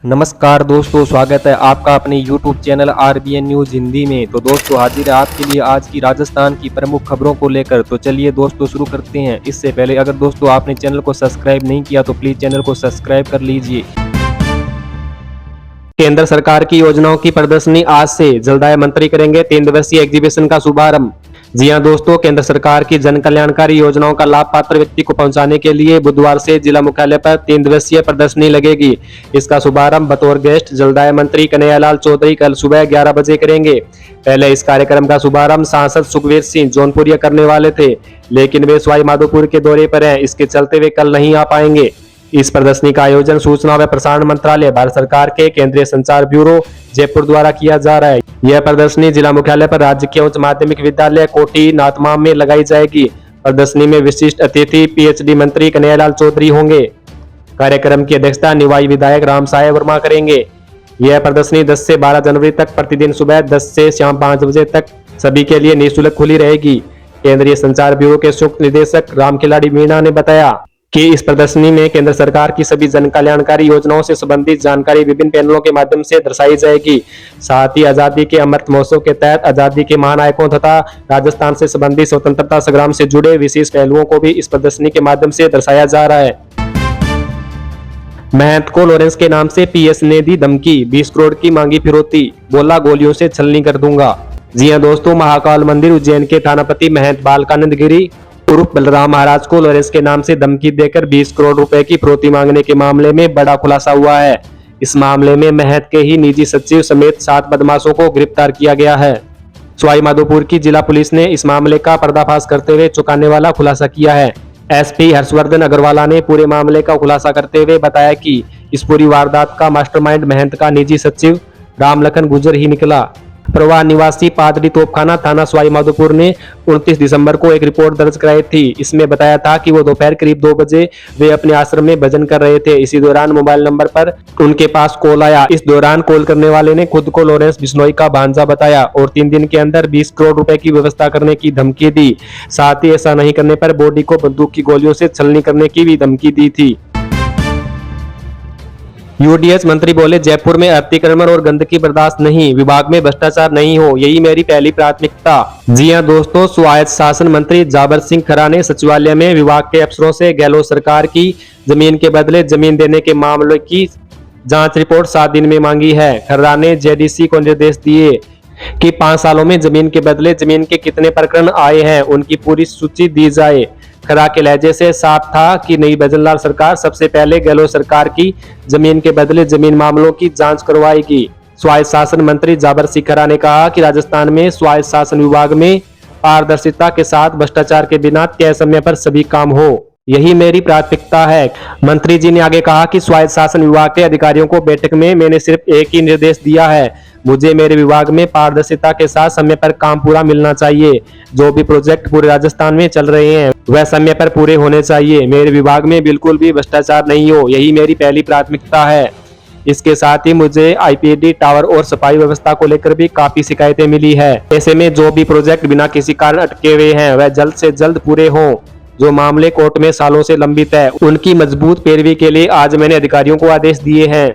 नमस्कार दोस्तों, स्वागत है आपका अपने YouTube channel RBN news Hindi में। तो दोस्तों हाजिर है आपके लिए आज की राजस्थान की प्रमुख खबरों को लेकर। तो चलिए दोस्तों शुरू करते हैं। इससे पहले अगर दोस्तों आपने चैनल को सब्सक्राइब नहीं किया तो प्लीज़ चैनल को सब्सक्राइब कर लीजिए। केंद्र सरकार की योजनाओं की प्रदर्शनी आज से, जलदाय मंत्री करेंगे 3 दिवसीय एग्जीबिशन का शुभारंभ। जी हां दोस्तों, केंद्र सरकार की जन कल्याणकारी योजनाओं का लाभ पात्र व्यक्ति को पहुंचाने के लिए बुधवार से जिला मुख्यालय पर 3 दिवसीय प्रदर्शनी लगेगी। इसका शुभारंभ बतौर गेस्ट जलदाय मंत्री कन्हैयालाल चौधरी कल सुबह 11 बजे करेंगे। पहले इस कार्यक्रम का शुभारंभ सांसद सुखवीर सिंह जौनपुरिया करने वाले थे, लेकिन वे सवाई माधोपुर के दौरे पर हैं। इसके चलते वे कल नहीं आ पाएंगे। इस प्रदर्शनी का आयोजन सूचना व प्रसारण मंत्रालय, भारत सरकार के केंद्रीय संचार ब्यूरो जयपुर द्वारा किया जा रहा है। यह प्रदर्शनी जिला मुख्यालय पर राजकीय उच्च माध्यमिक विद्यालय कोटी नाथमाम में लगाई जाएगी। प्रदर्शनी में विशिष्ट अतिथि PhD मंत्री कन्हैयालाल चौधरी होंगे। कार्यक्रम की अध्यक्षता निवाई विधायक रामसाय वर्मा करेंगे। यह प्रदर्शनी 10 से 12 जनवरी तक प्रतिदिन सुबह 10 से शाम 5 बजे तक सभी के लिए निःशुल्क खुली रहेगी। केंद्रीय संचार ब्यूरो के संयुक्त निदेशक रामखिलाड़ी मीणा ने बताया कि इस प्रदर्शनी में केंद्र सरकार की सभी जन कल्याणकारी योजनाओं से संबंधित जानकारी विभिन्न पैनलों के माध्यम से दर्शाई जाएगी। साथ ही आजादी के अमृत महोत्सव के तहत आजादी के महानायकों तथा राजस्थान से संबंधित स्वतंत्रता संग्राम से जुड़े विशेष पहलुओं को भी इस प्रदर्शनी के माध्यम से दर्शाया जा रहा है। महंत को लॉरेंस के नाम से PS ने दी धमकी, 20 करोड़ की मांगी फिरौती, बोला गोलियों से छलनी कर दूंगा। जी हां दोस्तों, महाकाल मंदिर उज्जैन के थानापति महंत बालकानंद गिरी उर्फ बलराम महाराज को लॉरेंस के नाम से धमकी देकर 20 करोड़ रुपए की फिरौती मांगने के मामले में बड़ा खुलासा हुआ है। इस मामले में महंत के ही निजी सचिव समेत 7 बदमाशों को गिरफ्तार किया गया है। सवाई माधोपुर की जिला पुलिस ने इस मामले का पर्दाफाश करते हुए चौंकाने वाला खुलासा किया है। SP हर्षवर्धन अग्रवाला ने पूरे मामले का खुलासा करते हुए बताया कि इस पूरी वारदात का मास्टरमाइंड महंत का निजी सचिव रामलखन गुर्जर ही निकला। प्रवाह निवासी पादरी तोपखाना थाना सवाई माधोपुर ने 29 दिसंबर को एक रिपोर्ट दर्ज कराई थी। इसमें बताया था कि वो दोपहर करीब 2 बजे वे अपने आश्रम में भजन कर रहे थे। इसी दौरान मोबाइल नंबर पर उनके पास कॉल आया। इस दौरान कॉल करने वाले ने खुद को लॉरेंस बिश्नोई का भांजा बताया और 3 दिन के अंदर 20 करोड़ रुपए की व्यवस्था करने की धमकी दी। साथ ही ऐसा नहीं करने पर बॉडी को बंदूक की गोलियों से छलनी करने की भी धमकी दी थी। UDS मंत्री बोले, जयपुर में अतिक्रमण और गंदगी बर्दाश्त नहीं, विभाग में भ्रष्टाचार नहीं हो, यही मेरी पहली प्राथमिकता। जी हां दोस्तों, स्वायत्त शासन मंत्री जाबर सिंह खरा ने सचिवालय में विभाग के अफसरों से गहलोत सरकार की जमीन के बदले जमीन देने के मामले की जांच रिपोर्ट 7 दिन में मांगी है। खर्रा ने JDC को निर्देश दिए कि 5 सालों में जमीन के बदले जमीन के कितने प्रकरण आए हैं, उनकी पूरी सूची दी जाए। खरा के लहजे से साफ था कि नई भजनलाल सरकार सबसे पहले गहलोत सरकार की जमीन के बदले जमीन मामलों की जांच करवाएगी। स्वायत्त शासन मंत्री जाबर सिंह खरा ने कहा कि राजस्थान में स्वायत्त शासन विभाग में पारदर्शिता के साथ भ्रष्टाचार के बिना तय समय पर सभी काम हो, यही मेरी प्राथमिकता है। मंत्री जी ने आगे कहा कि स्वायत्त शासन विभाग के अधिकारियों को बैठक में मैंने सिर्फ एक ही निर्देश दिया है, मुझे मेरे विभाग में पारदर्शिता के साथ समय पर काम पूरा मिलना चाहिए। जो भी प्रोजेक्ट पूरे राजस्थान में चल रहे हैं वह समय पर पूरे होने चाहिए। मेरे विभाग में बिल्कुल भी भ्रष्टाचार नहीं हो, यही मेरी पहली प्राथमिकता है। इसके साथ ही मुझे IPD टावर और सफाई व्यवस्था को लेकर भी काफी शिकायतें मिली है। ऐसे में जो भी प्रोजेक्ट बिना किसी कारण अटके हुए हैं वह जल्द से जल्द पूरे हों। जो मामले कोर्ट में सालों से लंबित है उनकी मजबूत पैरवी के लिए आज मैंने अधिकारियों को आदेश दिए हैं।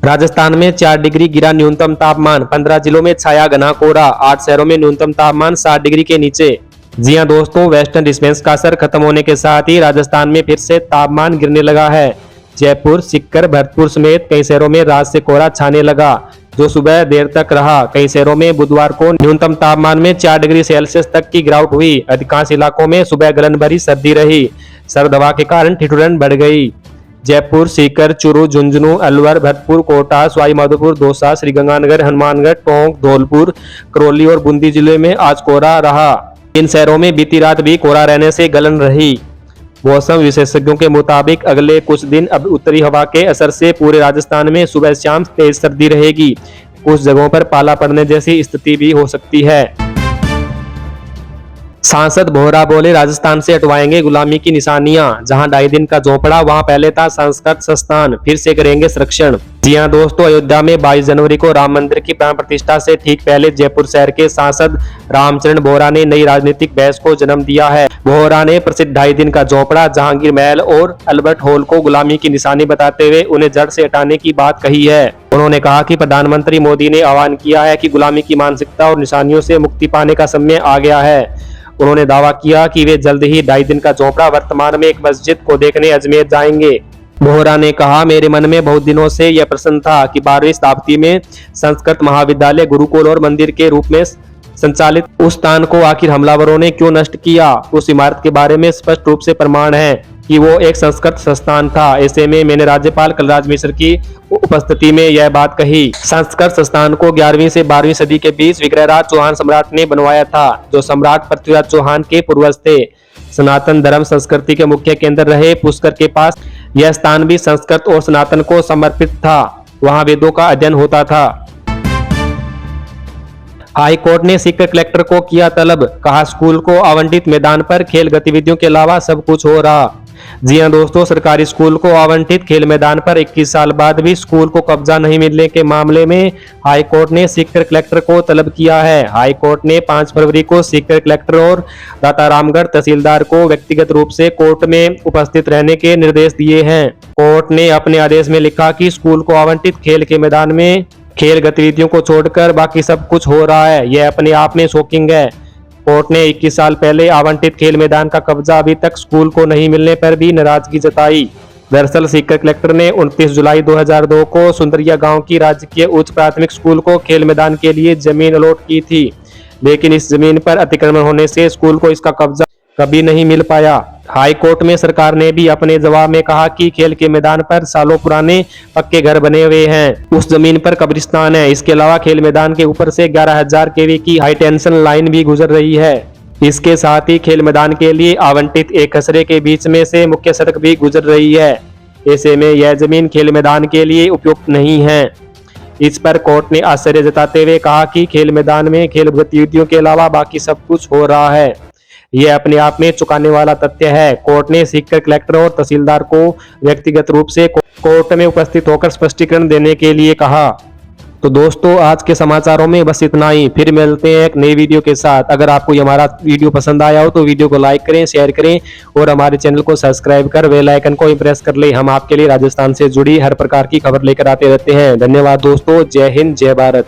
राजस्थान में 4 डिग्री गिरा न्यूनतम तापमान, 15 जिलों में छाया घना कोहरा, 8 शहरों में न्यूनतम तापमान 7 डिग्री के नीचे। जी हां दोस्तों, वेस्टर्न डिस्टेंस का असर खत्म होने के साथ ही राजस्थान में फिर से तापमान गिरने लगा है। जयपुर, सीकर, भरतपुर समेत कई शहरों में रात से कोहरा छाने लगा, जो सुबह देर तक रहा। कई शहरों में बुधवार को न्यूनतम तापमान में 4 डिग्री सेल्सियस तक की गिरावट हुई। अधिकांश इलाकों में सुबह गलन भरी सर्दी रही। सर्द हवा के कारण ठिठुरन बढ़ गई। जयपुर, सीकर, चूरू, झुंझुनू, अलवर, भरतपुर, कोटा, सवाई माधोपुर, दौसा, श्रीगंगानगर, हनुमानगढ़, टोंक, धौलपुर, करौली और बूंदी जिले में आज कोहरा रहा। इन शहरों में बीती रात भी कोहरा रहने से गलन रही। मौसम विशेषज्ञों के मुताबिक अगले कुछ दिन अब उत्तरी हवा के असर से पूरे राजस्थान में सुबह शाम तेज सर्दी रहेगी। कुछ जगहों पर पाला पड़ने जैसी स्थिति भी हो सकती है। सांसद बोहरा बोले, राजस्थान से हटवाएंगे गुलामी की निशानियां, जहां 2.5 दिन का झोपड़ा वहां पहले था संस्कृत संस्थान, फिर से करेंगे संरक्षण। जी हां दोस्तों, अयोध्या में 22 जनवरी को राम मंदिर की प्राण प्रतिष्ठा से ठीक पहले जयपुर शहर के सांसद रामचरण बोहरा ने नई राजनीतिक बहस को जन्म दिया है। बोहरा ने प्रसिद्ध 2.5 दिन का झोपड़ा, जहांगीर महल और अल्बर्ट हॉल को गुलामी की निशानी बताते हुए उन्हें जड़ से हटाने की बात कही है। उन्होंने कहा कि प्रधानमंत्री मोदी ने आह्वान किया है कि गुलामी की मानसिकता और निशानियों से मुक्ति पाने का समय आ गया है। उन्होंने दावा किया कि वे जल्द ही 2.5 दिन का झोपड़ा वर्तमान में एक मस्जिद को देखने अजमेर जाएंगे। बोहरा ने कहा, मेरे मन में बहुत दिनों से यह प्रश्न था कि 12वीं शताब्दी में संस्कृत महाविद्यालय, गुरुकुल और मंदिर के रूप में संचालित उस स्थान को आखिर हमलावरों ने क्यों नष्ट किया। उस इमारत के बारे में स्पष्ट रूप से प्रमाण है कि वो एक संस्कृत संस्थान था। ऐसे में मैंने राज्यपाल कलराज मिश्र की उपस्थिति में यह बात कही। संस्कृत संस्थान को 11वीं से 12वीं सदी के बीच विग्रहराज चौहान सम्राट ने बनवाया था, जो सम्राट पृथ्वीराज चौहान के पूर्वज थे। सनातन धर्म संस्कृति के मुख्य केंद्र रहे पुष्कर के पास यह स्थान भी संस्कृत और सनातन को समर्पित था। वहां वेदों का अध्ययन होता था। हाई कोर्ट ने सीकर कलेक्टर को किया तलब, कहा स्कूल को आवंटित मैदान पर खेल गतिविधियों के अलावा सब कुछ हो रहा। जी हां दोस्तों, सरकारी स्कूल को आवंटित खेल मैदान पर 21 साल बाद भी स्कूल को कब्जा नहीं मिलने के मामले में हाई कोर्ट ने सीकर कलेक्टर को तलब किया है। हाई कोर्ट ने 5 फरवरी को सीकर कलेक्टर और दातारामगढ़ तहसीलदार को व्यक्तिगत रूप से कोर्ट में उपस्थित रहने के निर्देश दिए हैं। कोर्ट ने अपने आदेश में लिखा कि स्कूल को आवंटित खेल के मैदान में खेल गतिविधियों को छोड़कर बाकी सब कुछ हो रहा है। यह अपने आप में शॉकिंग है। कोर्ट ने 21 साल पहले आवंटित खेल मैदान का कब्जा अभी तक स्कूल को नहीं मिलने पर भी नाराजगी जताई। दरअसल सीकर कलेक्टर ने 29 जुलाई 2002 को सुंदरिया गांव की राजकीय उच्च प्राथमिक स्कूल को खेल मैदान के लिए जमीन अलॉट की थी, लेकिन इस जमीन पर अतिक्रमण होने से स्कूल को इसका कब्जा कभी नहीं मिल पाया। हाई कोर्ट में सरकार ने भी अपने जवाब में कहा कि खेल के मैदान पर सालों पुराने पक्के घर बने हुए हैं, उस जमीन पर कब्रिस्तान है। इसके अलावा खेल मैदान के ऊपर से 11,000 केवी की हाई टेंशन लाइन भी गुजर रही है। इसके साथ ही खेल मैदान के लिए आवंटित एक खसरे के बीच में से मुख्य सड़क भी गुजर रही है। ऐसे में यह जमीन खेल मैदान के लिए उपयुक्त नहीं है। इस पर कोर्ट ने आश्चर्य जताते हुए कहा कि खेल मैदान में खेल गतिविधियों के अलावा बाकी सब कुछ हो रहा है। यह अपने आप में चौंकाने वाला तथ्य है। कोर्ट ने सीकर कलेक्टर और तहसीलदार को व्यक्तिगत रूप से कोर्ट में उपस्थित होकर स्पष्टीकरण देने के लिए कहा। तो दोस्तों, आज के समाचारों में बस इतना ही। फिर मिलते हैं एक नई वीडियो के साथ। अगर आपको ये हमारा वीडियो पसंद आया हो तो वीडियो को लाइक करें, शेयर करें और हमारे चैनल को सब्सक्राइब कर बेल आइकन को प्रेस कर लें। हम आपके लिए राजस्थान से जुड़ी हर प्रकार की खबर लेकर आते रहते हैं। धन्यवाद दोस्तों। जय हिंद, जय भारत।